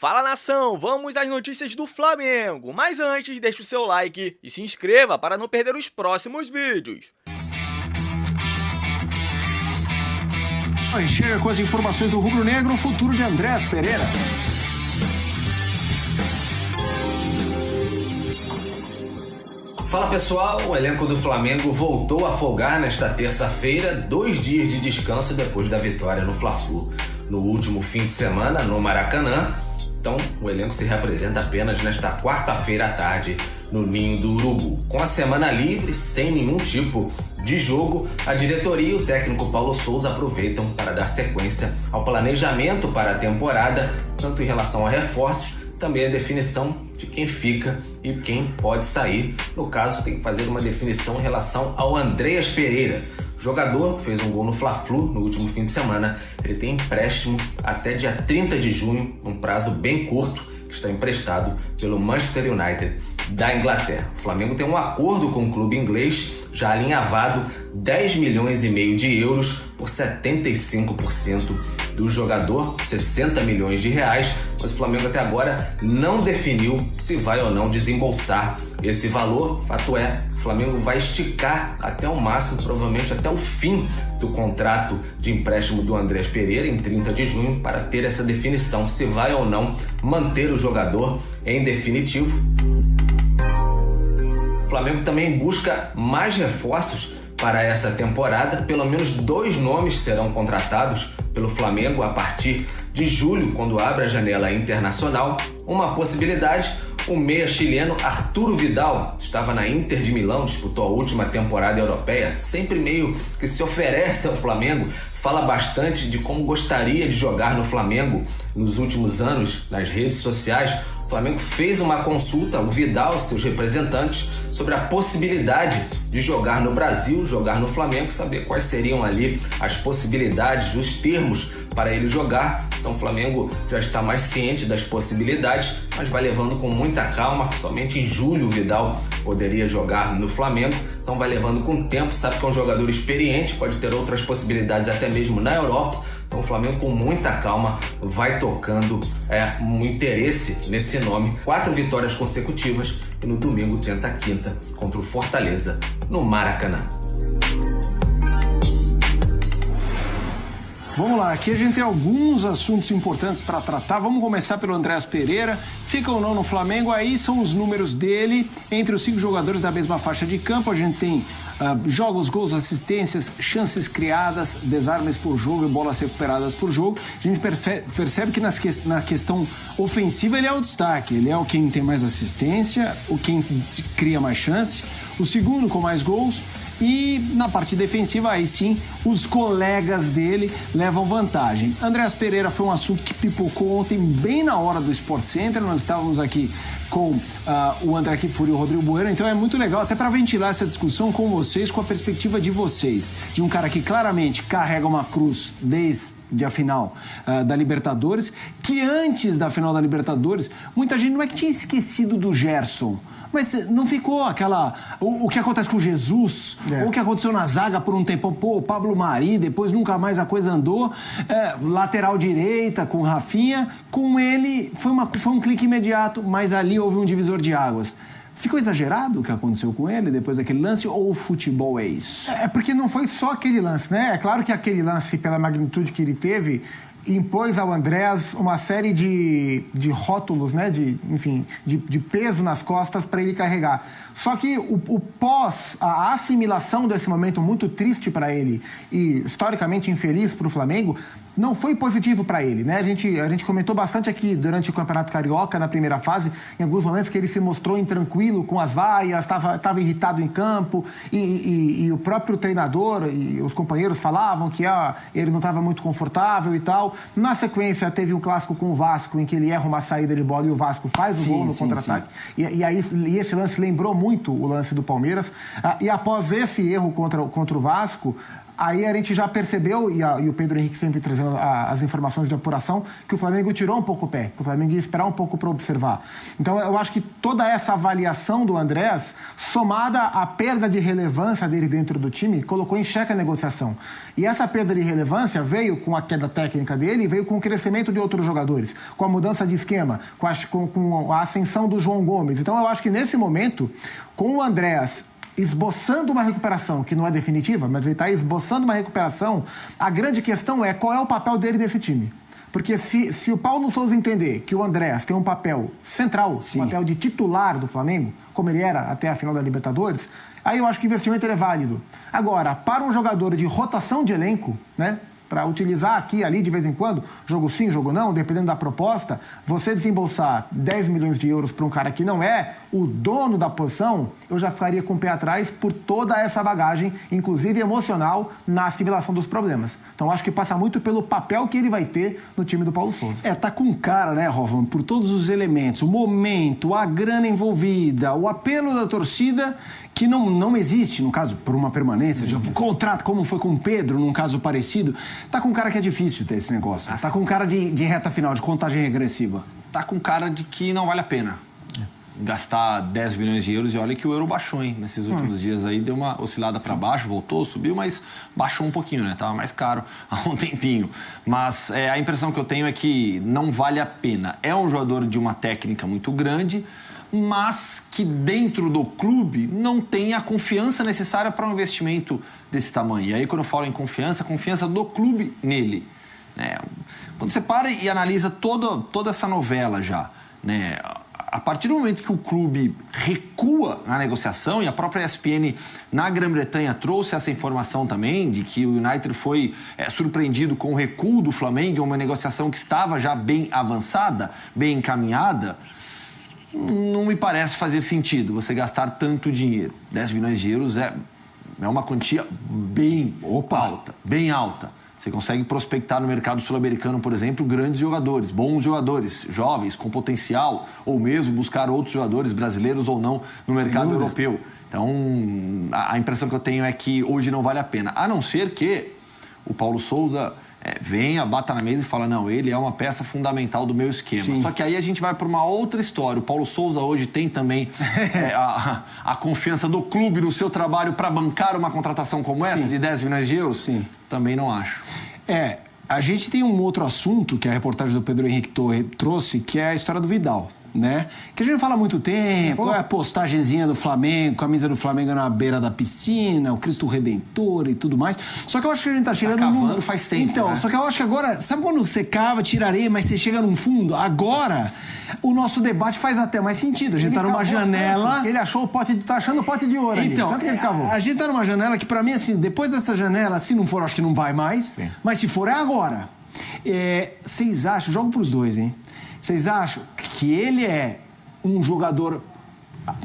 Fala nação, vamos às notícias do Flamengo, mas antes deixe o seu like e se inscreva para não perder os próximos vídeos. Aí chega com as informações do Rubro Negro, o futuro de Andréas Pereira. Fala pessoal, o elenco do Flamengo voltou a folgar nesta terça-feira, 2 dias de descanso depois da vitória no Fla-Flu. No último fim de semana, no Maracanã, então o elenco se representa apenas nesta quarta-feira à tarde, no Ninho do Urubu. Com a semana livre, sem nenhum tipo de jogo, a diretoria e o técnico Paulo Souza aproveitam para dar sequência ao planejamento para a temporada, tanto em relação a reforços, também a definição de quem fica e quem pode sair. No caso, tem que fazer uma definição em relação ao Andréas Pereira. O jogador fez um gol no Fla-Flu no último fim de semana. Ele tem empréstimo até dia 30 de junho, um prazo bem curto, que está emprestado pelo Manchester United da Inglaterra. O Flamengo tem um acordo com o clube inglês, já alinhavado 10 milhões e meio de euros por 75% do jogador, 60 milhões de reais, mas o Flamengo até agora não definiu se vai ou não desembolsar esse valor. Fato é, o Flamengo vai esticar até o máximo, provavelmente até o fim do contrato de empréstimo do Andréas Pereira, em 30 de junho, para ter essa definição se vai ou não manter o jogador em definitivo. O Flamengo também busca mais reforços para essa temporada. Pelo menos 2 nomes serão contratados pelo Flamengo a partir de julho, quando abre a janela internacional. Uma possibilidade, o meia chileno Arturo Vidal estava na Inter de Milão, disputou a última temporada europeia, sempre meio que se oferece ao Flamengo, fala bastante de como gostaria de jogar no Flamengo nos últimos anos nas redes sociais. O Flamengo fez uma consulta, o Vidal e seus representantes, sobre a possibilidade de jogar no Brasil, jogar no Flamengo, saber quais seriam ali as possibilidades, os termos para ele jogar. Então o Flamengo já está mais ciente das possibilidades, mas vai levando com muita calma. Somente em julho o Vidal poderia jogar no Flamengo, então vai levando com tempo, sabe que é um jogador experiente, pode ter outras possibilidades até mesmo na Europa. Então o Flamengo, com muita calma, vai tocando um interesse nesse nome. 4 vitórias consecutivas e no domingo tenta a 5ª contra o Fortaleza no Maracanã. Vamos lá, aqui a gente tem alguns assuntos importantes para tratar. Vamos começar pelo Andréas Pereira. Fica ou não no Flamengo? Aí são os números dele. Entre os 5 jogadores da mesma faixa de campo, a gente tem jogos, gols, assistências, chances criadas, desarmes por jogo e bolas recuperadas por jogo. A gente percebe que na questão ofensiva ele é o destaque. Ele é o quem tem mais assistência, o quem cria mais chance, o segundo com mais gols. E na parte defensiva, aí sim, os colegas dele levam vantagem. Andréas Pereira foi um assunto que pipocou ontem, bem na hora do Sport Center. Nós estávamos aqui com o André Kifuri e o Rodrigo Bueno, então é muito legal até para ventilar essa discussão com vocês, com a perspectiva de vocês, de um cara que claramente carrega uma cruz desde a final da Libertadores, que antes da final da Libertadores, muita gente não é que tinha esquecido do Gerson, mas não ficou o que acontece com o Jesus, ou o que aconteceu na zaga por um tempo, o Pablo Mari, depois nunca mais a coisa andou, lateral direita com o Rafinha, com ele foi um clique imediato, mas ali houve um divisor de águas. Ficou exagerado o que aconteceu com ele depois daquele lance, ou o futebol é isso? É porque não foi só aquele lance, né? É claro que aquele lance, pela magnitude que ele teve, impôs ao Andréas uma série de rótulos, né? de peso nas costas para ele carregar. Só que o pós, a assimilação desse momento muito triste para ele e historicamente infeliz para o Flamengo, não foi positivo para ele, né? A gente comentou bastante aqui durante o Campeonato Carioca, na primeira fase, em alguns momentos que ele se mostrou intranquilo com as vaias, estava irritado em campo e o próprio treinador e os companheiros falavam que ele não estava muito confortável e tal. Na sequência, teve um clássico com o Vasco, em que ele erra uma saída de bola e o Vasco faz o gol no contra-ataque. E esse lance lembrou muito o lance do Palmeiras. E após esse erro contra o Vasco, aí a gente já percebeu, e o Pedro Henrique sempre trazendo as informações de apuração, que o Flamengo tirou um pouco o pé, que o Flamengo ia esperar um pouco para observar. Então eu acho que toda essa avaliação do Andrés, somada à perda de relevância dele dentro do time, colocou em xeque a negociação. E essa perda de relevância veio com a queda técnica dele, veio com o crescimento de outros jogadores, com a mudança de esquema, com a ascensão do João Gomes. Então eu acho que nesse momento, com o Andrés esboçando uma recuperação, que não é definitiva, mas ele está esboçando uma recuperação, a grande questão é qual é o papel dele nesse time. Porque se o Paulo Souza entender que o Andrés tem um papel central, um papel de titular do Flamengo, como ele era até a final da Libertadores, aí eu acho que o investimento é válido. Agora, para um jogador de rotação de elenco, né, para utilizar aqui e ali de vez em quando, jogo sim, jogo não, dependendo da proposta, você desembolsar 10 milhões de euros para um cara que não é o dono da posição, eu já ficaria com o pé atrás por toda essa bagagem, inclusive emocional, na assimilação dos problemas. Então acho que passa muito pelo papel que ele vai ter no time do Paulo Souza. Tá com cara, né, Rovão, por todos os elementos, o momento, a grana envolvida, o apelo da torcida, que não existe, no caso, por uma permanência, de contrato, como foi com o Pedro, num caso parecido. Tá com cara que é difícil ter esse negócio. Tá com cara de reta final, de contagem regressiva. Tá com cara de que não vale a pena gastar 10 milhões de euros. E olha que o euro baixou, hein? Nesses últimos dias aí deu uma oscilada para baixo, voltou, subiu, mas baixou um pouquinho, né? Tava mais caro há um tempinho. Mas a impressão que eu tenho é que não vale a pena. É um jogador de uma técnica muito grande, mas que dentro do clube não tem a confiança necessária para um investimento desse tamanho. E aí, quando eu falo em confiança, a confiança do clube nele. Né? Quando você para e analisa toda essa novela já, né? A partir do momento que o clube recua na negociação, e a própria ESPN na Grã-Bretanha trouxe essa informação também, de que o United foi surpreendido com o recuo do Flamengo em uma negociação que estava já bem avançada, bem encaminhada, não me parece fazer sentido você gastar tanto dinheiro. 10 milhões de euros é uma quantia bem alta, bem alta. Você consegue prospectar no mercado sul-americano, por exemplo, grandes jogadores, bons jogadores, jovens, com potencial, ou mesmo buscar outros jogadores, brasileiros ou não, no mercado europeu. Então, a impressão que eu tenho é que hoje não vale a pena. A não ser que o Paulo Souza venha, bata na mesa e fala, não, ele é uma peça fundamental do meu esquema. Sim. Só que aí a gente vai para uma outra história. O Paulo Souza hoje tem também a confiança do clube no seu trabalho para bancar uma contratação como essa, de 10 milhões de euros? Sim. Também não acho. A gente tem um outro assunto que a reportagem do Pedro Henrique trouxe, que é a história do Vidal, né? Que a gente fala há muito tempo, a postagenzinha do Flamengo, camisa do Flamengo na beira da piscina, o Cristo Redentor e tudo mais. Só que eu acho que a gente tá chegando cavando faz tempo, então, né? Só que eu acho que agora, sabe quando você cava, tira areia, mas você chega num fundo? Agora, o nosso debate faz até mais sentido. A gente tá numa janela... Ele achou tá achando o pote de ouro ali. Então, que ele cavou. A gente tá numa janela que pra mim, assim, depois dessa janela, se não for, acho que não vai mais. Sim. Mas se for, é agora. Vocês acham, jogo pros dois, hein? Vocês acham que ele é um jogador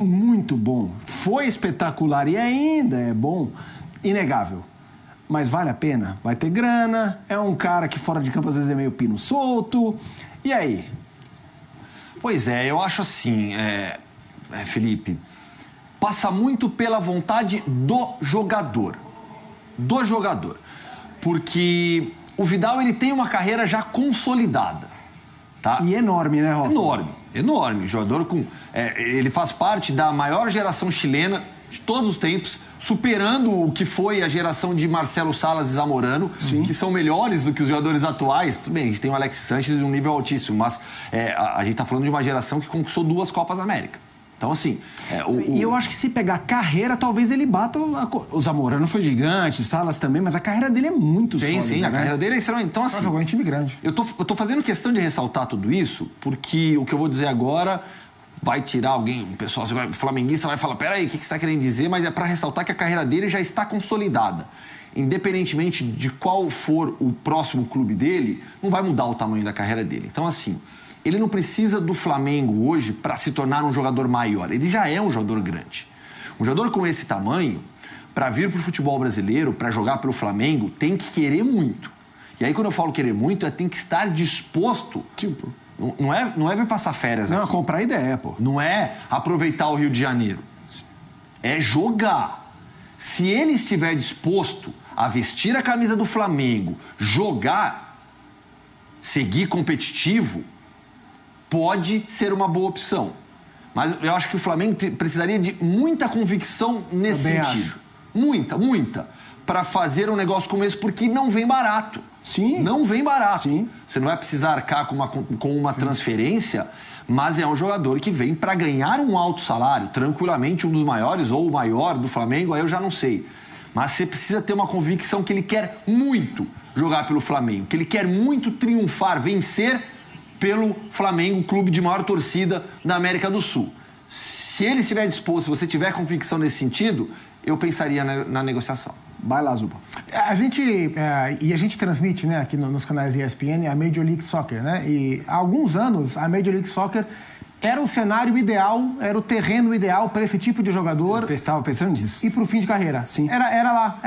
muito bom, foi espetacular e ainda é bom, inegável. Mas vale a pena? Vai ter grana, é um cara que fora de campo às vezes é meio pino solto. E aí? Pois eu acho assim, Felipe, passa muito pela vontade do jogador. Porque o Vidal, ele tem uma carreira já consolidada. Tá? E enorme, né, Rafa? Enorme. Jogador com... ele faz parte da maior geração chilena de todos os tempos, superando o que foi a geração de Marcelo Salas e Zamorano, que são melhores do que os jogadores atuais. Tudo bem, a gente tem o Alex Sanches de um nível altíssimo, mas a gente está falando de uma geração que conquistou 2 Copas América. Então, assim... E eu acho que se pegar carreira, talvez ele bata... O Zamorano foi gigante, o Salas também, mas a carreira dele é muito sólida. Sim, a carreira dele é extremamente... Então, assim... Jogou em time grande. Eu tô fazendo questão de ressaltar tudo isso, porque o que eu vou dizer agora vai tirar alguém... O pessoal, flamenguista, vai falar, peraí, o que você está querendo dizer? Mas é para ressaltar que a carreira dele já está consolidada. Independentemente de qual for o próximo clube dele, não vai mudar o tamanho da carreira dele. Então, assim... Ele não precisa do Flamengo hoje para se tornar um jogador maior. Ele já é um jogador grande. Um jogador com esse tamanho, para vir para o futebol brasileiro, para jogar pelo Flamengo, tem que querer muito. E aí, quando eu falo querer muito, tem que estar disposto. Tipo... Não é vir passar férias aqui. Não, é comprar ideia, pô. Não é aproveitar o Rio de Janeiro. É jogar. Se ele estiver disposto a vestir a camisa do Flamengo, jogar, seguir competitivo, pode ser uma boa opção. Mas eu acho que o Flamengo precisaria de muita convicção nesse sentido. Muita. Para fazer um negócio como esse, porque não vem barato. Sim. Não vem barato. Sim. Você não vai precisar arcar com uma transferência, mas é um jogador que vem para ganhar um alto salário, tranquilamente um dos maiores ou o maior do Flamengo, aí eu já não sei. Mas você precisa ter uma convicção que ele quer muito jogar pelo Flamengo, que ele quer muito triunfar, vencer pelo Flamengo, o clube de maior torcida da América do Sul. Se ele estiver disposto, se você tiver convicção nesse sentido, eu pensaria na negociação. Vai lá, Zuba. A gente transmite, né, aqui nos canais ESPN a Major League Soccer, né? E há alguns anos a Major League Soccer era o cenário ideal, era o terreno ideal para esse tipo de jogador. Eu estava pensando nisso. E para o fim de carreira. Sim. Era lá,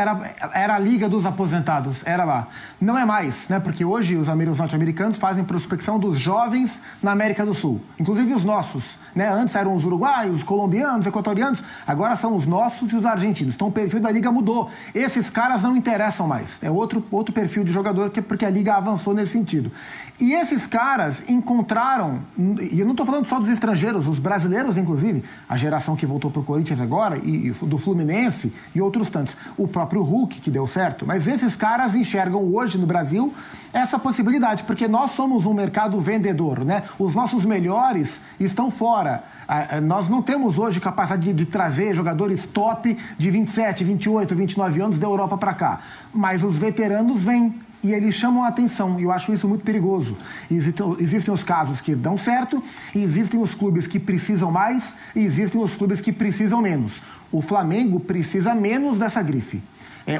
era a liga dos aposentados, era lá. Não é mais, né? Porque hoje os norte-americanos fazem prospecção dos jovens na América do Sul, inclusive os nossos, né? Antes eram os uruguaios, os colombianos, os equatorianos, agora são os nossos e os argentinos. Então o perfil da liga mudou. Esses caras não interessam mais. É outro perfil de jogador, porque a liga avançou nesse sentido. E esses caras encontraram, e eu não estou falando só dos estrangeiros, os brasileiros, inclusive, a geração que voltou para o Corinthians agora, e do Fluminense, e outros tantos. O próprio Hulk, que deu certo. Mas esses caras enxergam hoje no Brasil essa possibilidade, porque nós somos um mercado vendedor, né? Os nossos melhores estão fora. Nós não temos hoje capacidade de trazer jogadores top de 27, 28, 29 anos da Europa para cá. Mas os veteranos vêm. E eles chamam a atenção, e eu acho isso muito perigoso. Existem os casos que dão certo, e existem os clubes que precisam mais, e existem os clubes que precisam menos. O Flamengo precisa menos dessa grife.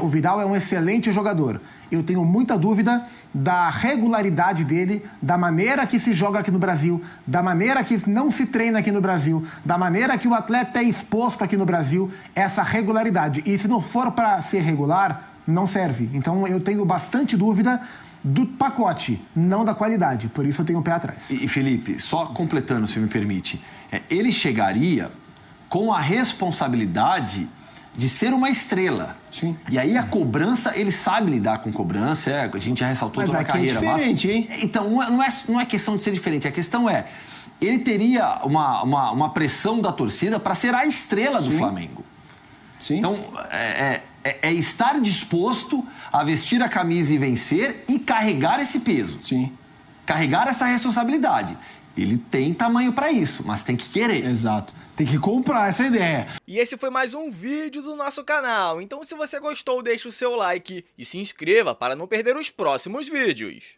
O Vidal é um excelente jogador. Eu tenho muita dúvida da regularidade dele, da maneira que se joga aqui no Brasil, da maneira que não se treina aqui no Brasil, da maneira que o atleta é exposto aqui no Brasil, essa regularidade. E se não for para ser regular, não serve. Então eu tenho bastante dúvida do pacote, não da qualidade. Por isso eu tenho um pé atrás. E Felipe, só completando, se me permite, ele chegaria com a responsabilidade de ser uma estrela. Sim. E aí a cobrança, ele sabe lidar com cobrança, a gente já ressaltou toda a carreira. Mas aqui é diferente, hein? Então, não é questão de ser diferente, a questão é, ele teria uma pressão da torcida para ser a estrela do Flamengo. Sim. Então, é estar disposto a vestir a camisa e vencer e carregar esse peso. Sim. Carregar essa responsabilidade. Ele tem tamanho para isso, mas tem que querer. Exato. Tem que comprar essa ideia. E esse foi mais um vídeo do nosso canal. Então se você gostou, deixe o seu like e se inscreva para não perder os próximos vídeos.